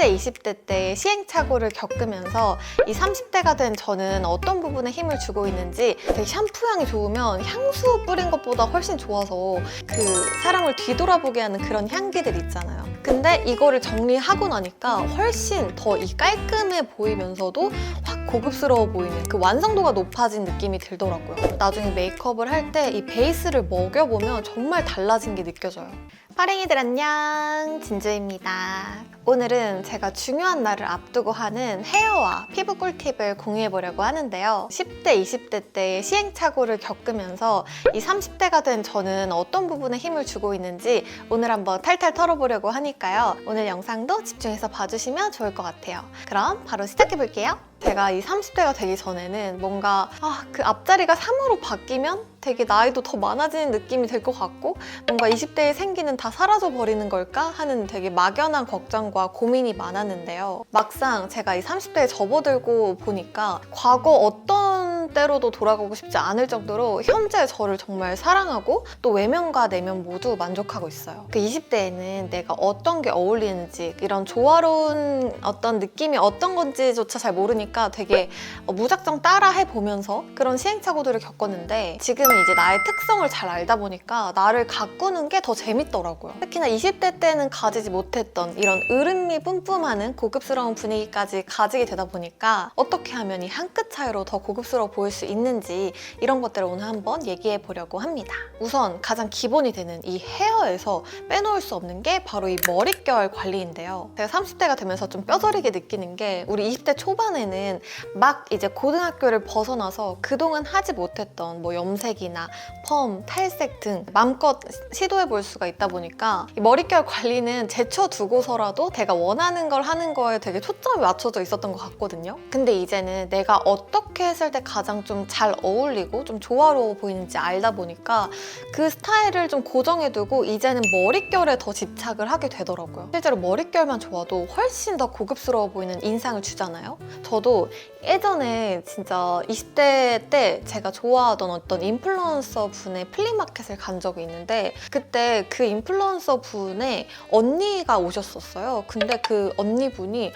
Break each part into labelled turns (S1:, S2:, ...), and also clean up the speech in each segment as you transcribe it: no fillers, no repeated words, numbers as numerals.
S1: 10대, 20대 때 시행착오를 겪으면서 이 30대가 된 저는 어떤 부분에 힘을 주고 있는지, 되게 샴푸 향이 좋으면 향수 뿌린 것보다 훨씬 좋아서 그 사람을 뒤돌아보게 하는 그런 향기들 있잖아요. 근데 이거를 정리하고 나니까 훨씬 더 이 깔끔해 보이면서도 확 고급스러워 보이는 그 완성도가 높아진 느낌이 들더라고요. 나중에 메이크업을 할 때 이 베이스를 먹여보면 정말 달라진 게 느껴져요. 파랭이들 안녕, 진주입니다. 오늘은 제가 중요한 날을 앞두고 하는 헤어와 피부 꿀팁을 공유해보려고 하는데요. 10대, 20대 때 시행착오를 겪으면서 이 30대가 된 저는 어떤 부분에 힘을 주고 있는지 오늘 한번 탈탈 털어보려고 하니까요. 오늘 영상도 집중해서 봐주시면 좋을 것 같아요. 그럼 바로 시작해볼게요. 제가 이 30대가 되기 전에는 뭔가 그 앞자리가 3으로 바뀌면 되게 나이도 더 많아지는 느낌이 들 것 같고, 뭔가 20대의 생기는 다 사라져버리는 걸까 하는 되게 막연한 걱정과 고민이 많았는데요. 막상 제가 이 30대에 접어들고 보니까 과거 어떤 때로도 돌아가고 싶지 않을 정도로 현재 저를 정말 사랑하고 또 외면과 내면 모두 만족하고 있어요. 그 20대에는 내가 어떤 게 어울리는지, 이런 조화로운 어떤 느낌이 어떤 건지조차 잘 모르니까 되게 무작정 따라 해보면서 그런 시행착오들을 겪었는데, 지금은 이제 나의 특성을 잘 알다 보니까 나를 가꾸는 게 더 재밌더라고요. 특히나 20대 때는 가지지 못했던 이런 으름이 뿜뿜하는 고급스러운 분위기까지 가지게 되다 보니까 어떻게 하면 이 한 끗 차이로 더 고급스러워 보일 수 있는지, 이런 것들을 오늘 한번 얘기해 보려고 합니다. 우선 가장 기본이 되는 이 헤어에서 빼놓을 수 없는 게 바로 이 머릿결 관리인데요. 제가 30대가 되면서 좀 뼈저리게 느끼는 게, 우리 20대 초반에는 막 이제 고등학교를 벗어나서 그동안 하지 못했던 뭐 염색이나 펌, 탈색 등 마음껏 시도해 볼 수가 있다 보니까 이 머릿결 관리는 제쳐두고서라도 내가 원하는 걸 하는 거에 되게 초점이 맞춰져 있었던 것 같거든요. 근데 이제는 내가 어떻게 했을 때 가장 좀 잘 어울리고 좀 조화로워 보이는지 알다 보니까 그 스타일을 좀 고정해두고 이제는 머릿결에 더 집착을 하게 되더라고요. 실제로 머릿결만 좋아도 훨씬 더 고급스러워 보이는 인상을 주잖아요. 저도 예전에 진짜 20대 때 제가 좋아하던 어떤 인플루언서 분의 플리마켓을 간 적이 있는데, 그때 그 인플루언서 분의 언니가 오셨었어요. 근데 그 언니분이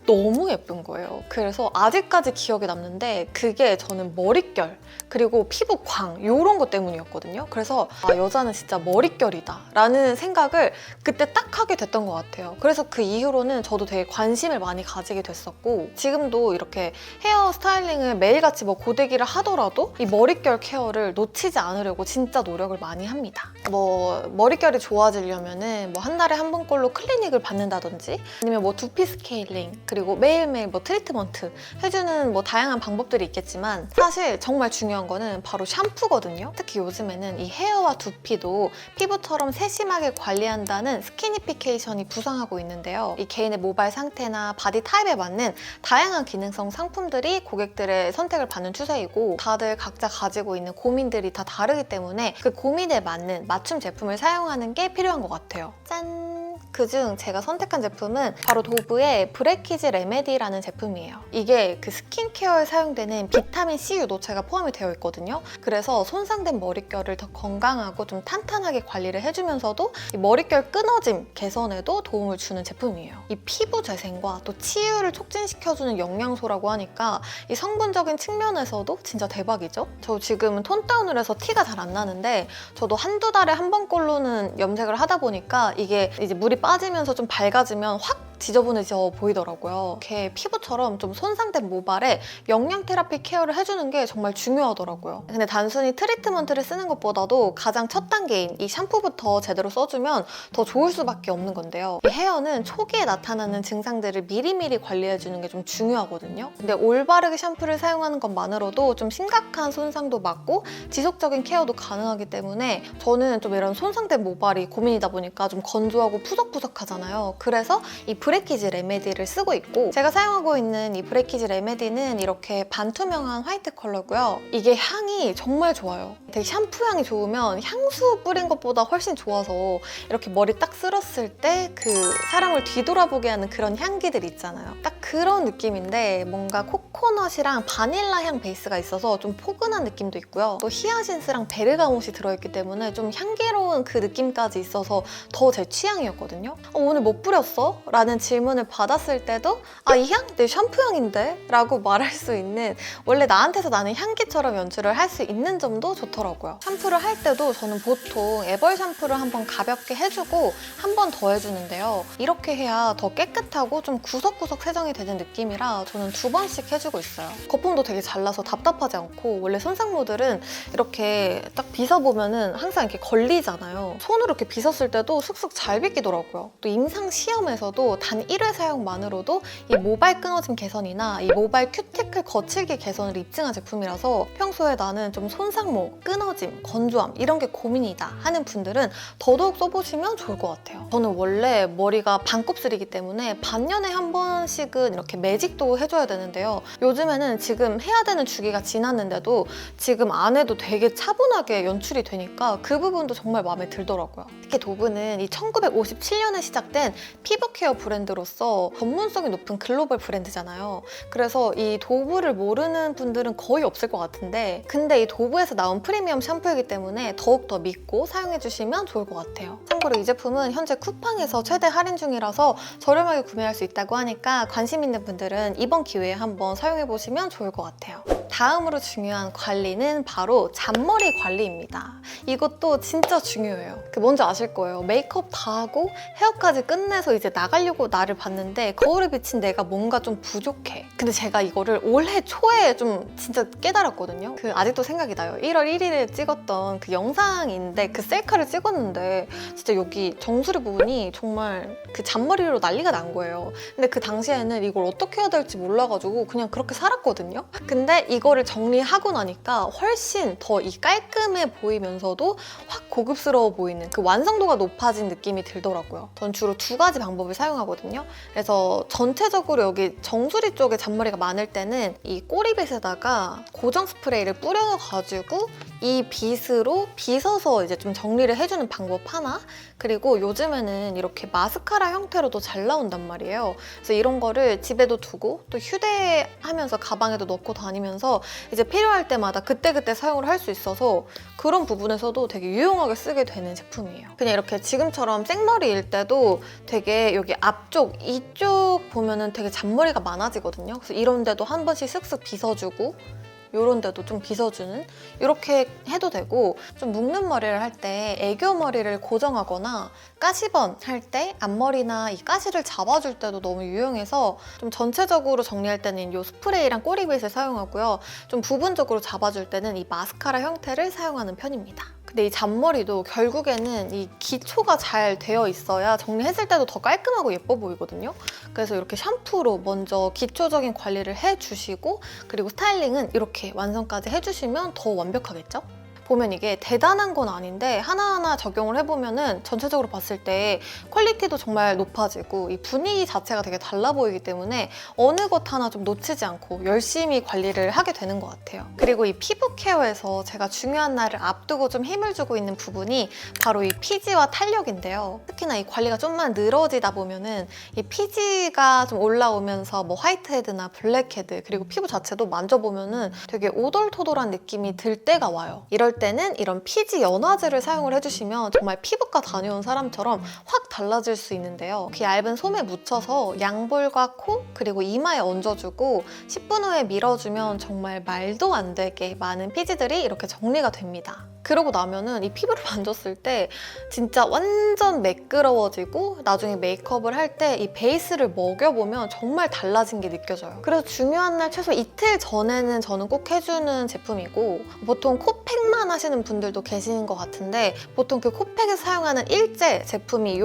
S1: 너무 예쁜 거예요. 그래서 아직까지 기억에 남는데, 그게 저는 머릿결 그리고 피부광 이런 것 때문이었거든요. 그래서 여자는 진짜 머릿결이다 라는 생각을 그때 딱 하게 됐던 것 같아요. 그래서 그 이후로는 저도 되게 관심을 많이 가지게 됐었고, 지금도 이렇게 헤어 스타일링을 매일같이 뭐 고데기를 하더라도 이 머릿결 케어를 놓치지 않으려고 진짜 노력을 많이 합니다. 뭐 머릿결이 좋아지려면은 뭐 한 달에 한 번꼴로 클리닉을 받는다든지, 아니면 뭐 두피 스케일링, 그리고 매일매일 뭐 트리트먼트 해주는 뭐 다양한 방법들이 있겠지만, 사실 정말 중요한 거는 바로 샴푸거든요. 특히 요즘에는 이 헤어와 두피도 피부처럼 세심하게 관리한다는 스키니피케이션이 부상하고 있는데요. 이 개인의 모발 상태나 바디 타입에 맞는 다양한 기능성 상품들이 고객들의 선택을 받는 추세이고, 다들 각자 가지고 있는 고민들이 다 다르기 때문에 그 고민에 맞는 맞춤 제품을 사용하는 게 필요한 것 같아요. 짠! 그중 제가 선택한 제품은 바로 도브의 브레키지 레메디라는 제품이에요. 이게 그 스킨케어에 사용되는 비타민C 유도체가 포함이 되어 있거든요. 그래서 손상된 머릿결을 더 건강하고 좀 탄탄하게 관리를 해주면서도 이 머릿결 끊어짐 개선에도 도움을 주는 제품이에요. 이 피부 재생과 또 치유를 촉진시켜주는 영양소라고 하니까 이 성분적인 측면에서도 진짜 대박이죠. 저 지금은 톤 다운을 해서 티가 잘 안 나는데, 저도 한두 달에 한 번꼴로는 염색을 하다 보니까 이게 이제 물이 빠지면서 좀 밝아지면 확 지저분해져 보이더라고요. 이렇게 피부처럼 좀 손상된 모발에 영양 테라피 케어를 해주는 게 정말 중요하더라고요. 근데 단순히 트리트먼트를 쓰는 것보다도 가장 첫 단계인 이 샴푸부터 제대로 써주면 더 좋을 수밖에 없는 건데요. 이 헤어는 초기에 나타나는 증상들을 미리미리 관리해주는 게 좀 중요하거든요. 근데 올바르게 샴푸를 사용하는 것만으로도 좀 심각한 손상도 막고 지속적인 케어도 가능하기 때문에, 저는 좀 이런 손상된 모발이 고민이다 보니까 좀 건조하고 푸석푸석하잖아요. 그래서 이 브레키지 레메디를 쓰고 있고, 제가 사용하고 있는 이 브레키지 레메디는 이렇게 반투명한 화이트 컬러고요. 이게 향이 정말 좋아요. 되게 샴푸 향이 좋으면 향수 뿌린 것보다 훨씬 좋아서 이렇게 머리 딱 쓸었을 때 그 사람을 뒤돌아보게 하는 그런 향기들 있잖아요. 딱 그런 느낌인데, 뭔가 코코넛이랑 바닐라 향 베이스가 있어서 좀 포근한 느낌도 있고요. 또 히아신스랑 베르가못이 들어있기 때문에 좀 향기로운 그 느낌까지 있어서 더 제 취향이었거든요. 오늘 뭐 뿌렸어? 라는 라는 질문을 받았을 때도 아, 이 향? 내 샴푸향인데? 라고 말할 수 있는 원래 나한테서 나는 향기처럼 연출을 할 수 있는 점도 좋더라고요. 샴푸를 할 때도 저는 보통 에벌 샴푸를 한번 가볍게 해주고 한 번 더 해주는데요. 이렇게 해야 더 깨끗하고 좀 구석구석 세정이 되는 느낌이라 저는 2번씩 해주고 있어요. 거품도 되게 잘 나서 답답하지 않고 원래 손상모들은 이렇게 딱 빗어보면은 항상 이렇게 걸리잖아요. 손으로 이렇게 빗었을 때도 쑥쑥 잘 빗기더라고요. 또 임상 시험에서도 단 1회 사용만으로도 이 모발 끊어짐 개선이나 이 모발 큐티클 거칠기 개선을 입증한 제품이라서 평소에 나는 좀 손상모, 끊어짐, 건조함 이런 게 고민이다 하는 분들은 더더욱 써보시면 좋을 것 같아요. 저는 원래 머리가 반곱슬이기 때문에 반년에 한 번씩은 이렇게 매직도 해줘야 되는데요. 요즘에는 지금 해야 되는 주기가 지났는데도 지금 안 해도 되게 차분하게 연출이 되니까 그 부분도 정말 마음에 들더라고요. 특히 도브는 이 1957년에 시작된 피부 케어 브랜드로서 전문성이 높은 글로벌 브랜드잖아요. 그래서 이 도브를 모르는 분들은 거의 없을 것 같은데 근데 이 도브에서 나온 프리미엄 샴푸이기 때문에 더욱더 믿고 사용해주시면 좋을 것 같아요. 참고로 이 제품은 현재 쿠팡에서 최대 할인 중이라서 저렴하게 구매할 수 있다고 하니까 관심 있는 분들은 이번 기회에 한번 사용해보시면 좋을 것 같아요. 다음으로 중요한 관리는 바로 잔머리 관리입니다. 이것도 진짜 중요해요. 뭔지 아실 거예요. 메이크업 다 하고 헤어까지 끝내서 이제 나가려고 나를 봤는데 거울에 비친 내가 뭔가 좀 부족해. 근데 제가 이거를 올해 초에 좀 진짜 깨달았거든요. 아직도 생각이 나요. 1월 1일에 찍었던 그 영상인데 그 셀카를 찍었는데 진짜 여기 정수리 부분이 정말 그 잔머리로 난리가 난 거예요. 근데 그 당시에는 이걸 어떻게 해야 될지 몰라가지고 그냥 그렇게 살았거든요. 근데 이거를 정리하고 나니까 훨씬 더 이 깔끔해 보이면서도 확 고급스러워 보이는 그 완성도가 높아진 느낌이 들더라고요. 전 주로 2가지 방법을 사용하거든요. 그래서 전체적으로 여기 정수리 쪽에 잔머리가 많을 때는 이 꼬리빗에다가 고정 스프레이를 뿌려가지고 이 빗으로 빗어서 이제 좀 정리를 해주는 방법 하나, 그리고 요즘에는 이렇게 마스카라 형태로도 잘 나온단 말이에요. 그래서 이런 거를 집에도 두고 또 휴대하면서 가방에도 넣고 다니면서 이제 필요할 때마다 그때그때 사용을 할 수 있어서 그런 부분에서도 되게 유용하게 쓰게 되는 제품이에요. 그냥 이렇게 지금처럼 생머리일 때도 되게 여기 앞쪽, 이쪽 보면은 되게 잔머리가 많아지거든요. 그래서 이런 데도 한 번씩 쓱쓱 빗어주고 이런 데도 좀 빗어주는 이렇게 해도 되고, 좀 묶는 머리를 할 때 애교 머리를 고정하거나 가시번 할 때 앞머리나 이 가시를 잡아줄 때도 너무 유용해서 좀 전체적으로 정리할 때는 이 스프레이랑 꼬리빗을 사용하고요. 좀 부분적으로 잡아줄 때는 이 마스카라 형태를 사용하는 편입니다. 근데 이 잔머리도 결국에는 이 기초가 잘 되어 있어야 정리했을 때도 더 깔끔하고 예뻐 보이거든요. 그래서 이렇게 샴푸로 먼저 기초적인 관리를 해주시고, 그리고 스타일링은 이렇게 완성까지 해주시면 더 완벽하겠죠? 보면 이게 대단한 건 아닌데 하나하나 적용을 해보면은 전체적으로 봤을 때 퀄리티도 정말 높아지고 이 분위기 자체가 되게 달라 보이기 때문에 어느 것 하나 좀 놓치지 않고 열심히 관리를 하게 되는 것 같아요. 그리고 이 피부 케어에서 제가 중요한 날을 앞두고 좀 힘을 주고 있는 부분이 바로 이 피지와 탄력인데요. 특히나 이 관리가 좀만 늘어지다 보면은 이 피지가 좀 올라오면서 뭐 화이트헤드나 블랙헤드, 그리고 피부 자체도 만져보면은 되게 오돌토돌한 느낌이 들 때가 와요. 이럴 때는 이런 피지 연화제를 사용을 해주시면 정말 피부과 다녀온 사람처럼 확 달라질 수 있는데요. 그 얇은 솜에 묻혀서 양볼과 코 그리고 이마에 얹어주고 10분 후에 밀어주면 정말 말도 안 되게 많은 피지들이 이렇게 정리가 됩니다. 그러고 나면은 이 피부를 만졌을 때 진짜 완전 매끄러워지고 나중에 메이크업을 할 때 이 베이스를 먹여보면 정말 달라진 게 느껴져요. 그래서 중요한 날 최소 이틀 전에는 저는 꼭 해주는 제품이고, 보통 코팩만 하시는 분들도 계시는 것 같은데 보통 그 코팩에 사용하는 일제 제품이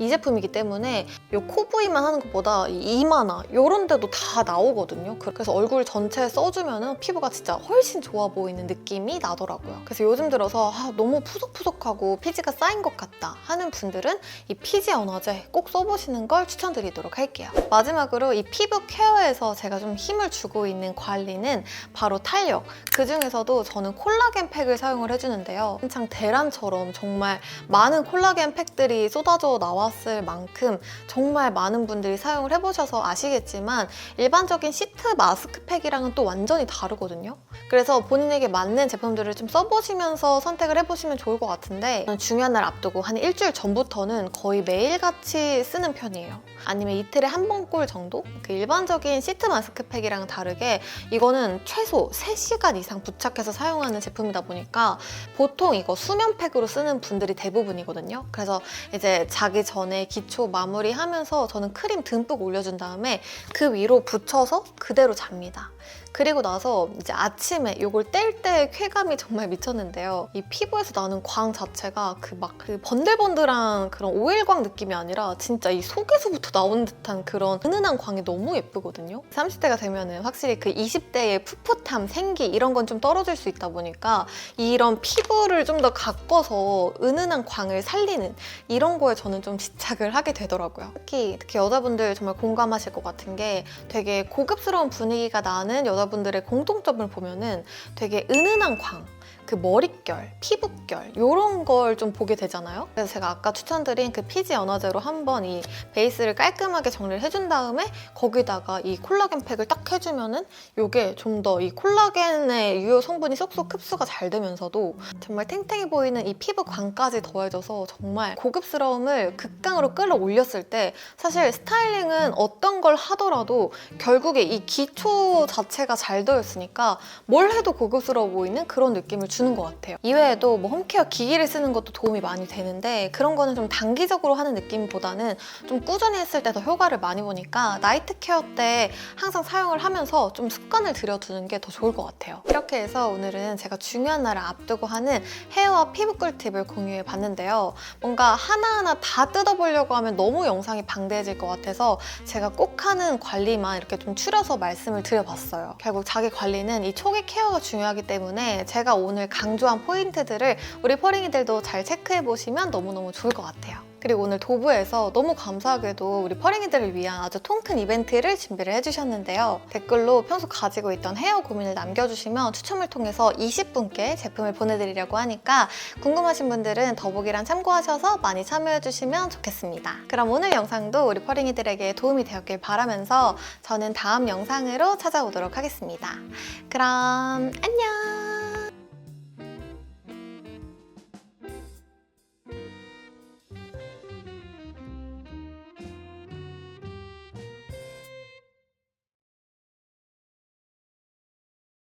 S1: 이 제품이기 때문에 이 코 부위만 하는 것보다 이 이마나 이런 데도 다 나오거든요. 그래서 얼굴 전체에 써주면 피부가 진짜 훨씬 좋아 보이는 느낌이 나더라고요. 그래서 요즘 들어서 너무 푸석푸석하고 피지가 쌓인 것 같다 하는 분들은 이 피지 연화제 꼭 써보시는 걸 추천드리도록 할게요. 마지막으로 이 피부 케어에서 제가 좀 힘을 주고 있는 관리는 바로 탄력. 그 중에서도 저는 콜라겐 팩을 사용을 해주는데요. 한창 대란처럼 정말 많은 콜라겐 팩들이 쏟아져 나왔을 만큼 정말 많은 분들이 사용을 해보셔서 아시겠지만 일반적인 시트 마스크팩이랑은 또 완전히 다르거든요. 그래서 본인에게 맞는 제품들을 좀 써보시면 보면서 선택을 해보시면 좋을 것 같은데 중요한 날 앞두고 한 일주일 전부터는 거의 매일같이 쓰는 편이에요. 아니면 이틀에 한 번 꼴 정도? 그 일반적인 시트 마스크팩이랑 다르게 이거는 최소 3시간 이상 부착해서 사용하는 제품이다 보니까 보통 이거 수면팩으로 쓰는 분들이 대부분이거든요. 그래서 이제 자기 전에 기초 마무리하면서 저는 크림 듬뿍 올려준 다음에 그 위로 붙여서 그대로 잡니다. 그리고 나서 이제 아침에 이걸 뗄 때 쾌감이 정말 미쳤는데요. 이 피부에서 나는 광 자체가 그 번들번들한 그런 오일광 느낌이 아니라 진짜 이 속에서부터 나오는 듯한 그런 은은한 광이 너무 예쁘거든요. 30대가 되면은 확실히 그 20대의 풋풋함, 생기 이런 건 좀 떨어질 수 있다 보니까 이런 피부를 좀 더 가꿔서 은은한 광을 살리는 이런 거에 저는 좀 집착을 하게 되더라고요. 특히 여자분들 정말 공감하실 것 같은 게 되게 고급스러운 분위기가 나는 여자분들의 공통점을 보면은 되게 은은한 광, 그 머릿결, 피부결 이런 걸 좀 보게 되잖아요. 그래서 제가 아까 추천드린 그 피지 연화제로 한번 이 베이스를 깔끔하게 정리를 해준 다음에 거기다가 이 콜라겐 팩을 딱 해주면은 이게 좀 더 이 콜라겐의 유효 성분이 쏙쏙 흡수가 잘 되면서도 정말 탱탱해 보이는 이 피부광까지 더해져서 정말 고급스러움을 극강으로 끌어올렸을 때 사실 스타일링은 어떤 걸 하더라도 결국에 이 기초 자체가 잘 되었으니까 뭘 해도 고급스러워 보이는 그런 느낌을 주는 것 같아요. 이외에도 뭐 홈케어 기기를 쓰는 것도 도움이 많이 되는데 그런 거는 좀 단기적으로 하는 느낌보다는 좀 꾸준히 했을 때 더 효과를 많이 보니까 나이트 케어 때 항상 사용을 하면서 좀 습관을 들여두는 게 더 좋을 것 같아요. 이렇게 해서 오늘은 제가 중요한 날을 앞두고 하는 헤어와 피부 꿀팁을 공유해 봤는데요. 뭔가 하나하나 다 뜯어보려고 하면 너무 영상이 방대해질 것 같아서 제가 꼭 하는 관리만 이렇게 좀 추려서 말씀을 드려봤어요. 결국 자기 관리는 이 초기 케어가 중요하기 때문에 제가 오늘 강조한 포인트들을 우리 퍼링이들도 잘 체크해보시면 너무너무 좋을 것 같아요. 그리고 오늘 도브에서 너무 감사하게도 우리 퍼링이들을 위한 아주 통큰 이벤트를 준비를 해주셨는데요. 댓글로 평소 가지고 있던 헤어 고민을 남겨주시면 추첨을 통해서 20분께 제품을 보내드리려고 하니까 궁금하신 분들은 더보기란 참고하셔서 많이 참여해주시면 좋겠습니다. 그럼 오늘 영상도 우리 퍼링이들에게 도움이 되었길 바라면서 저는 다음 영상으로 찾아오도록 하겠습니다. 그럼 안녕!